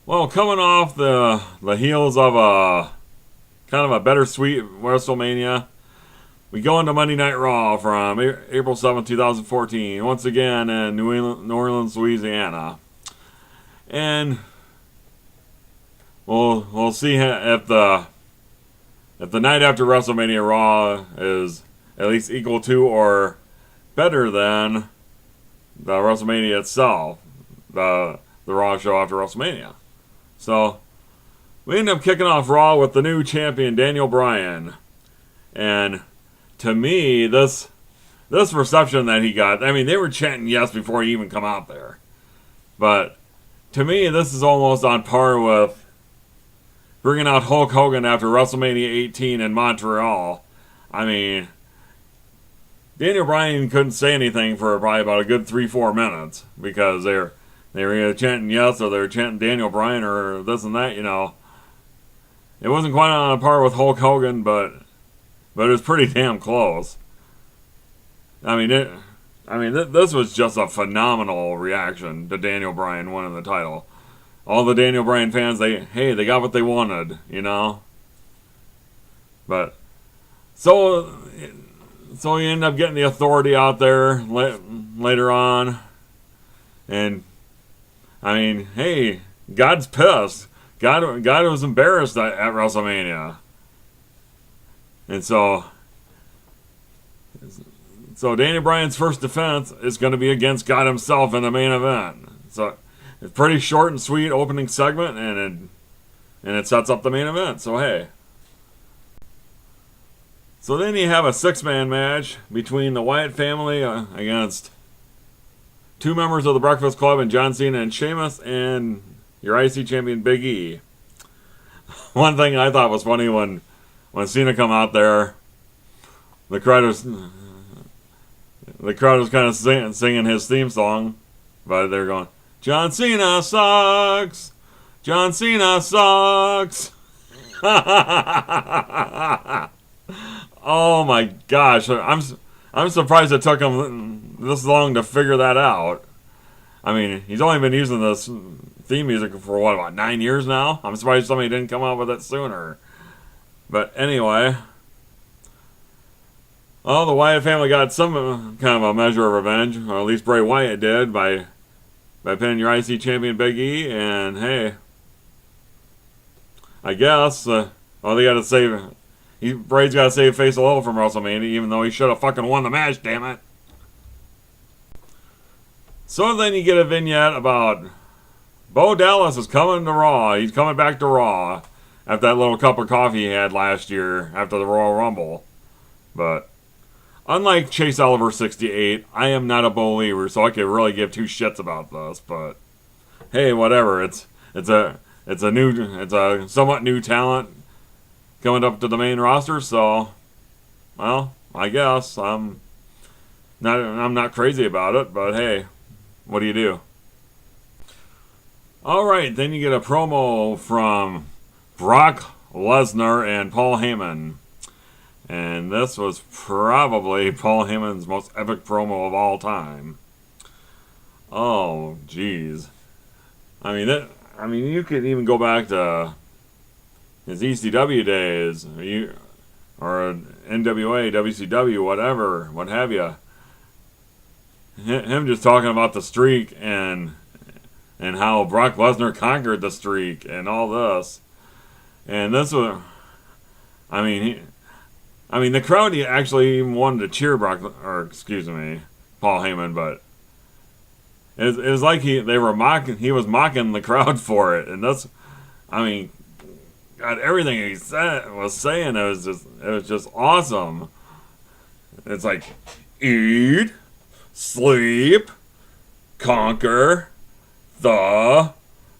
Well, coming off the heels of a kind of a bittersweet WrestleMania, we go into Monday Night Raw from April 7th, 2014, once again in New Orleans, Louisiana. And we'll see if the night after WrestleMania Raw is at least equal to or better than the WrestleMania itself, the Raw show after WrestleMania. So we end up kicking off Raw with the new champion Daniel Bryan, and to me, this reception that he got, I mean, they were chanting yes before he even come out there, but to me, this is almost on par with bringing out Hulk Hogan after WrestleMania 18 in Montreal. I mean, Daniel Bryan couldn't say anything for probably about a good 3-4 minutes because they were either chanting yes or they were chanting Daniel Bryan or this and that. It wasn't quite on a par with Hulk Hogan, but it was pretty damn close. I mean, this was just a phenomenal reaction to Daniel Bryan winning the title. All the Daniel Bryan fans, they got what they wanted, But so you end up getting the Authority out there later on, and I mean, hey, God's pissed. God was embarrassed at WrestleMania, and so Daniel Bryan's first defense is going to be against God himself in the main event. So it's pretty short and sweet opening segment, and it sets up the main event. So hey. So then you have a 6-man match between the Wyatt family against 2 members of the Breakfast Club and John Cena and Sheamus and your IC champion Big E. One thing I thought was funny when Cena come out there, the crowd was kind of singing his theme song, but they're going, John Cena sucks! John Cena sucks! Oh my gosh, I'm surprised it took him this long to figure that out. I mean, he's only been using this theme music for about 9 years now? I'm surprised somebody didn't come up with it sooner. But anyway, well, the Wyatt family got some kind of a measure of revenge, or at least Bray Wyatt did, by pinning your IC champion Big E, and hey, I guess, they gotta save... Bray's got to save face a little from WrestleMania, even though he should have fucking won the match, damn it. So then you get a vignette about Bo Dallas is coming to Raw. He's coming back to Raw after that little cup of coffee he had last year after the Royal Rumble. But unlike Chase Oliver 68, I am not a believer, so I could really give 2 shits about this. But hey, whatever. It's a somewhat new talent coming up to the main roster, so well, I guess I'm not crazy about it, but hey, what do you do? Alright, then you get a promo from Brock Lesnar and Paul Heyman. And this was probably Paul Heyman's most epic promo of all time. Oh, jeez. I mean, you could even go back to his ECW days, or NWA, WCW, whatever, what have you. Him just talking about the streak and how Brock Lesnar conquered the streak and all this. And this was, I mean, the crowd actually even wanted to cheer Paul Heyman, but it was like he was mocking the crowd for it, and that's, I mean, God, everything he was saying, it was just awesome. It's like, eat, sleep, conquer the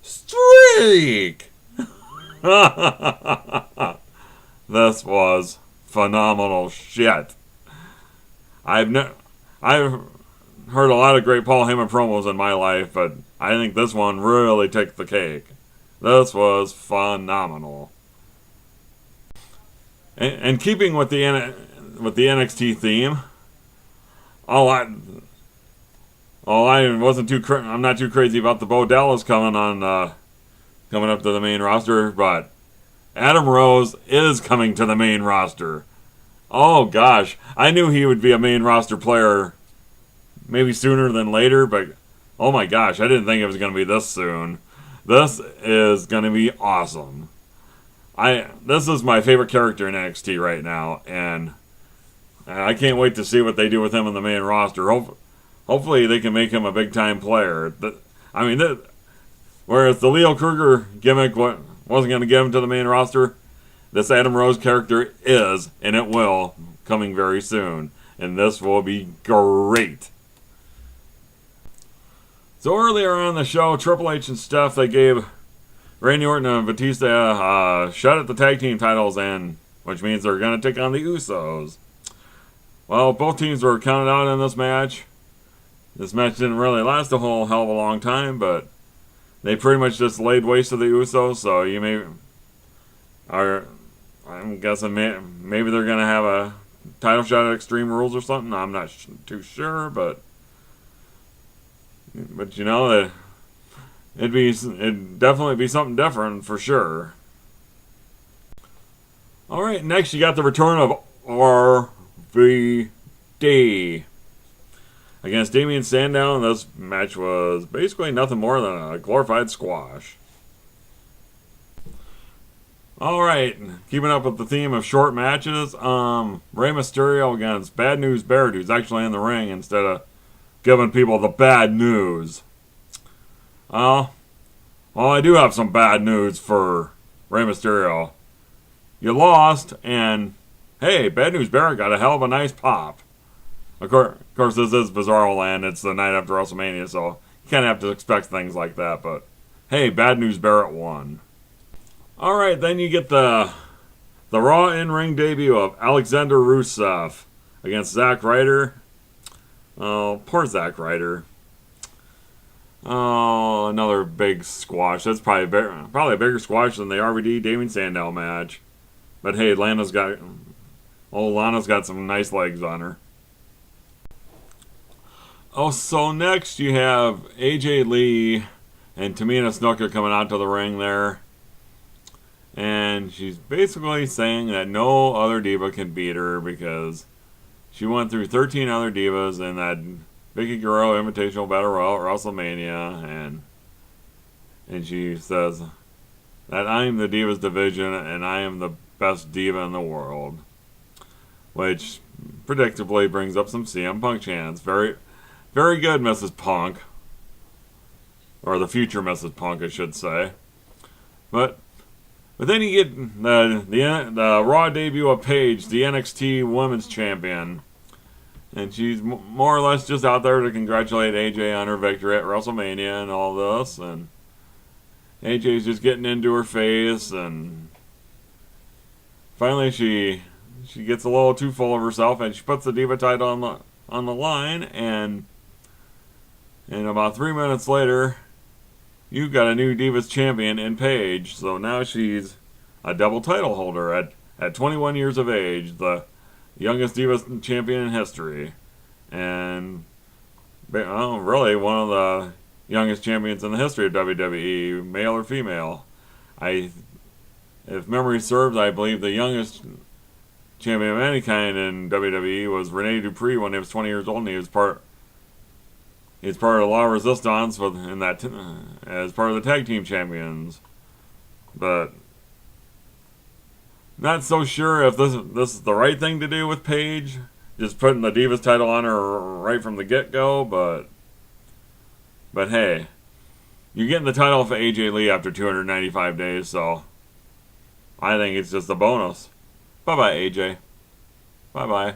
streak. This was phenomenal shit. I've heard a lot of great Paul Heyman promos in my life, but I think this one really took the cake. This was phenomenal. And keeping with the NXT theme, I'm not too crazy about the Bo Dallas coming coming up to the main roster, but Adam Rose is coming to the main roster. Oh gosh, I knew he would be a main roster player maybe sooner than later, but oh my gosh, I didn't think it was going to be this soon. This is going to be awesome. This is my favorite character in NXT right now, and I can't wait to see what they do with him in the main roster. Hopefully they can make him a big-time player. Whereas the Leo Kruger gimmick wasn't going to get him to the main roster, this Adam Rose character is, and it will, coming very soon. And this will be great. So earlier on the show, Triple H and Steph, they gave Randy Orton and Batista a shot at the tag team titles, which means they're going to take on the Usos. Well, both teams were counted out in this match. This match didn't really last a whole hell of a long time, but they pretty much just laid waste to the Usos, so I'm guessing maybe they're going to have a title shot at Extreme Rules or something. I'm not too sure, but you know, it'd definitely be something different for sure. Alright, next you got the return of RVD against Damien Sandow, and this match was basically nothing more than a glorified squash. Alright, keeping up with the theme of short matches, Rey Mysterio against Bad News Barrett, who's actually in the ring instead of giving people the bad news. Well, I do have some bad news for Rey Mysterio. You lost, and hey, Bad News Barrett got a hell of a nice pop. Of course, this is Bizarro Land. It's the night after WrestleMania, so you can't have to expect things like that. But hey, Bad News Barrett won. All right, then you get the Raw in-ring debut of Alexander Rusev against Zack Ryder. Oh, poor Zack Ryder. Oh, another big squash. That's probably a bigger squash than the RVD Damien Sandow match. But hey, Lana's got some nice legs on her. Oh, so next you have AJ Lee and Tamina Snuka coming out to the ring there. And she's basically saying that no other diva can beat her because she went through 13 other divas in that Vicky Guerrero Invitational Battle Royal at WrestleMania, and she says that I am the Divas division and I am the best diva in the world, which predictably brings up some CM Punk chants. Very, very good, Mrs. Punk, or the future Mrs. Punk, I should say. But then you get the Raw debut of Paige, the NXT Women's Champion. And she's more or less just out there to congratulate AJ on her victory at WrestleMania and all this. And AJ's just getting into her face. And finally she gets a little too full of herself. And she puts the Diva title on the line. And about 3 minutes later, you've got a new Divas champion in Paige. So now she's a double title holder at 21 years of age. The youngest Divas champion in history. And really one of the youngest champions in the history of WWE, male or female. If memory serves, I believe the youngest champion of any kind in WWE was Rene Dupree when he was 20 years old, and he was part of La Resistance as part of the tag team champions. But not so sure if this is the right thing to do with Paige, just putting the Divas title on her right from the get-go, but hey, you're getting the title for AJ Lee after 295 days, so I think it's just a bonus. Bye-bye, AJ. Bye-bye.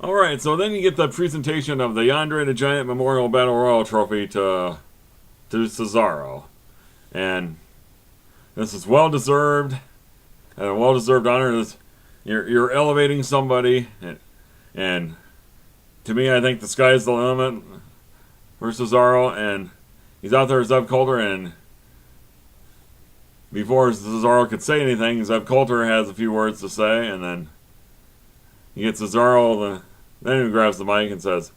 Alright, so then you get the presentation of the Andre the Giant Memorial Battle Royal Trophy to Cesaro. And this is well-deserved. And a well-deserved honor is you're elevating somebody. And to me, I think the sky's the limit for Cesaro. And he's out there as Zev Coulter. And before Cesaro could say anything, Zev Coulter has a few words to say. And then he gets Cesaro, then he grabs the mic and says,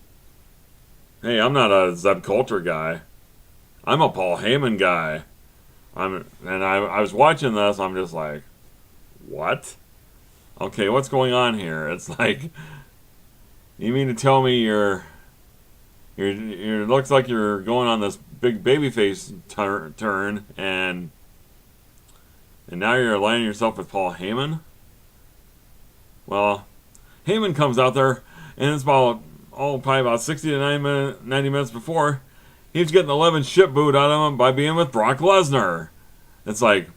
hey, I'm not a Zeb Coulter guy. I'm a Paul Heyman guy. I was watching this. I'm just like, what? Okay, what's going on here? It's like, you mean to tell me you're looks like you're going on this big babyface turn, and now you're aligning yourself with Paul Heyman? Well, Heyman comes out there, and it's probably about 60 to 90 minutes before, he's getting 11 shit booed out of him by being with Brock Lesnar. It's like,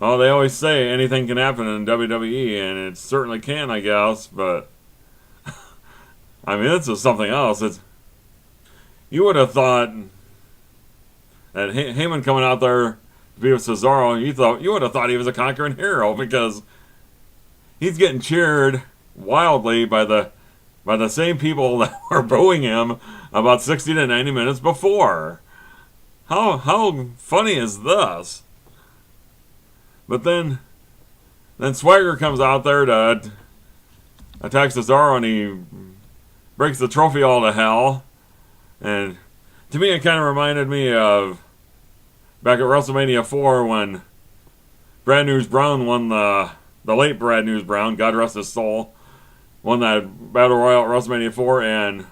oh, they always say anything can happen in WWE, and it certainly can, I guess, but I mean, this is something else. You would have thought that Heyman coming out there to be with Cesaro, you would have thought he was a conquering hero, because he's getting cheered wildly by the same people that were booing him about 60 to 90 minutes before. How funny is this? But then Swagger comes out there to attack Cesaro, and he breaks the trophy all to hell. And to me, it kind of reminded me of back at WrestleMania 4 when Brad News Brown won the late Brad News Brown, God rest his soul, won that Battle Royal at WrestleMania 4, and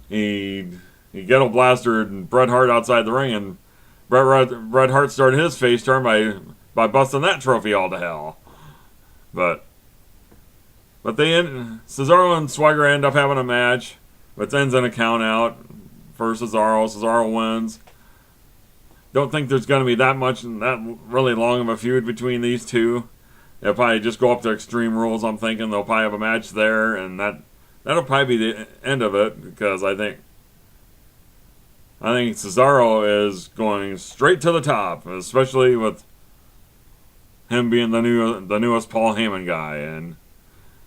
he ghetto blastered Bret Hart outside the ring, and Bret Hart started his face turn by busting that trophy all to hell. But Cesaro and Swagger end up having a match, which ends in a count out for Cesaro. Cesaro wins. Don't think there's going to be that really long of a feud between these two. They'll probably just go up to Extreme Rules. I'm thinking they'll probably have a match there, and that'll probably be the end of it, because I think Cesaro is going straight to the top, especially with him being the newest Paul Heyman guy, and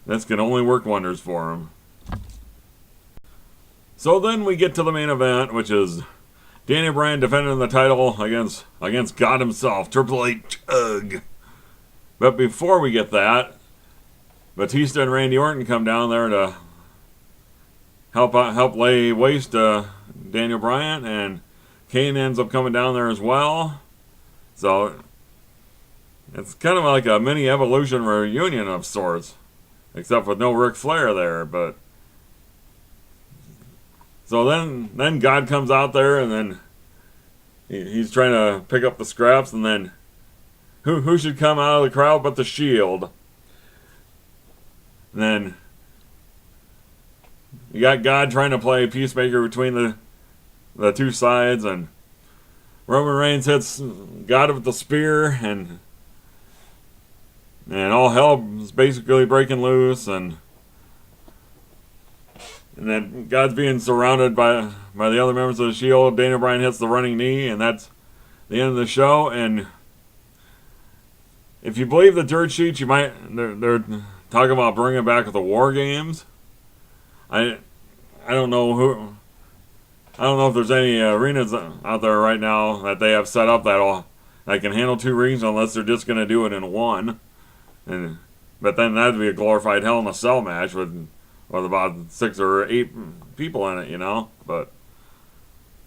this can only work wonders for him. So then we get to the main event, which is Daniel Bryan defending the title against God himself, Triple H. Ugh. But before we get that, Batista and Randy Orton come down there to help lay waste to Daniel Bryan, and Kane ends up coming down there as well. So it's kind of like a mini Evolution reunion of sorts, except with no Ric Flair there. But so then God comes out there, and then he's trying to pick up the scraps, and then who should come out of the crowd but the Shield? And then you got God trying to play peacemaker between the two sides, and Roman Reigns hits God with the spear, and all hell is basically breaking loose, and then God's being surrounded by the other members of the Shield. Daniel Bryan hits the running knee, and that's the end of the show. And if you believe the dirt sheets, they're talking about bringing back the War Games. I don't know if there's any arenas out there right now that they have set up that can handle two rings, unless they're just going to do it in one. But then that'd be a glorified Hell in a Cell match with about 6 or 8 people in it, you know. But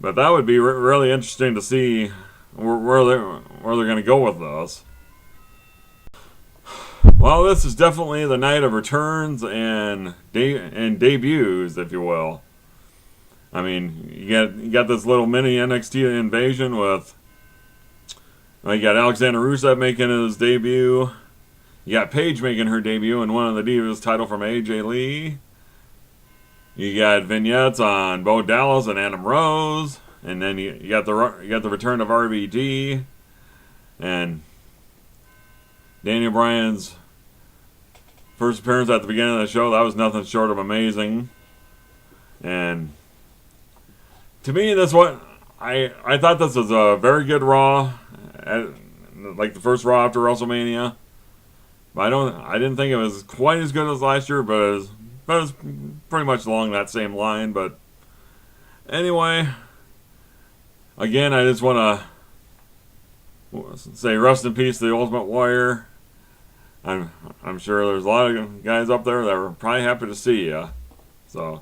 that would be really interesting to see where they're going to go with this. Well, this is definitely the night of returns and debuts, if you will. I mean, you got this little mini NXT invasion with, you got Alexander Rusev making his debut. You got Paige making her debut and winning the Divas title from AJ Lee. You got vignettes on Bo Dallas and Adam Rose, and then you got the return of RVD, and Daniel Bryan's first appearance at the beginning of the show. That was nothing short of amazing. And to me, I thought this was a very good Raw, like the first Raw after WrestleMania. But I didn't think it was quite as good as last year, but it was pretty much along that same line. But anyway, again, I just want to say rest in peace to the Ultimate Warrior. I'm sure there's a lot of guys up there that were probably happy to see you. So